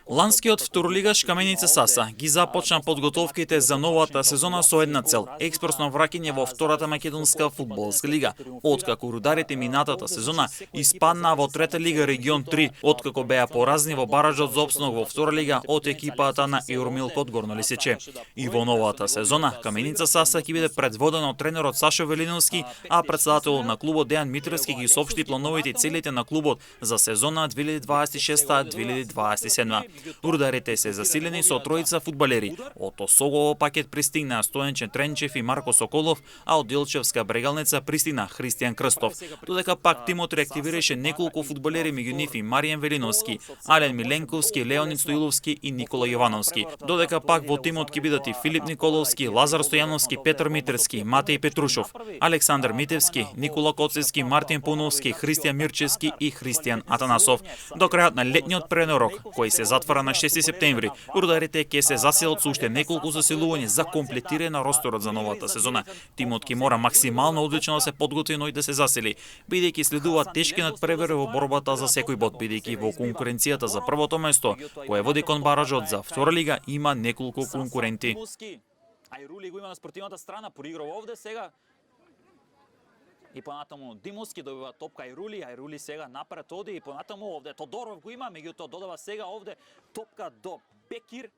Ланскиот второлигаш Каменица Саса ги започна подготовките за новата сезона со една цел – експресно враќање во втората македонска фудбалска лига. Откако рударите минатата сезона испадна во трета лига регион 3, откако беа поразни во баражот за опстанок во втора лига од екипата на Евромилкот Горно Лисиче. И во новата сезона Каменица Саса ќе биде предводена од тренерот Сашо Велиновски, а председателот на клубот Дејан Митревски ги соопшти плановите и целите на клубот за сезона 2026-2027. Рударите се засилени со тројца фудбалери. Од Осогово пакет пристигна Стојан Тренчев и Марко Соколов, а од Делчевска брегалница пристигна Христијан Крстов. Додека пак тимот реактивираше неколку фудбалери, меѓу нив и Маријан Велиновски, Ален Миленковски, Леонид Стоиловски и Никола Јовановски. Додека пак во тимот ќе бидат и Филип Николовски, Лазар Стојановски, Петар Митревски, Матеј Петрушов, Александар Митевски, Никола Коцевски, Мартин Пуновски, Христијан Мирчевски и Христијан Атанасов. До крајот на летниот пренорок, кој се затвара на 6 септември, рударите ќе се заселат со уште неколку засилувања за комплетирање на росторот за новата сезона. Тимот ќе мора максимално одлично да се подготви, но и да се засили, бидејќи следуваат тешки надпревари во борбата за секој бод, бидејќи во конкуренцијата за првото место, кој води кон баражот за втора лига, има неколку конкуренти. Ајрули го има на спортивната страна, поиграва овде сега. И понатаму Димовски добива топка Ајрули сега напред оди и понатаму овде Тодоров го има, меѓутоа додава сега овде топка до Бекир.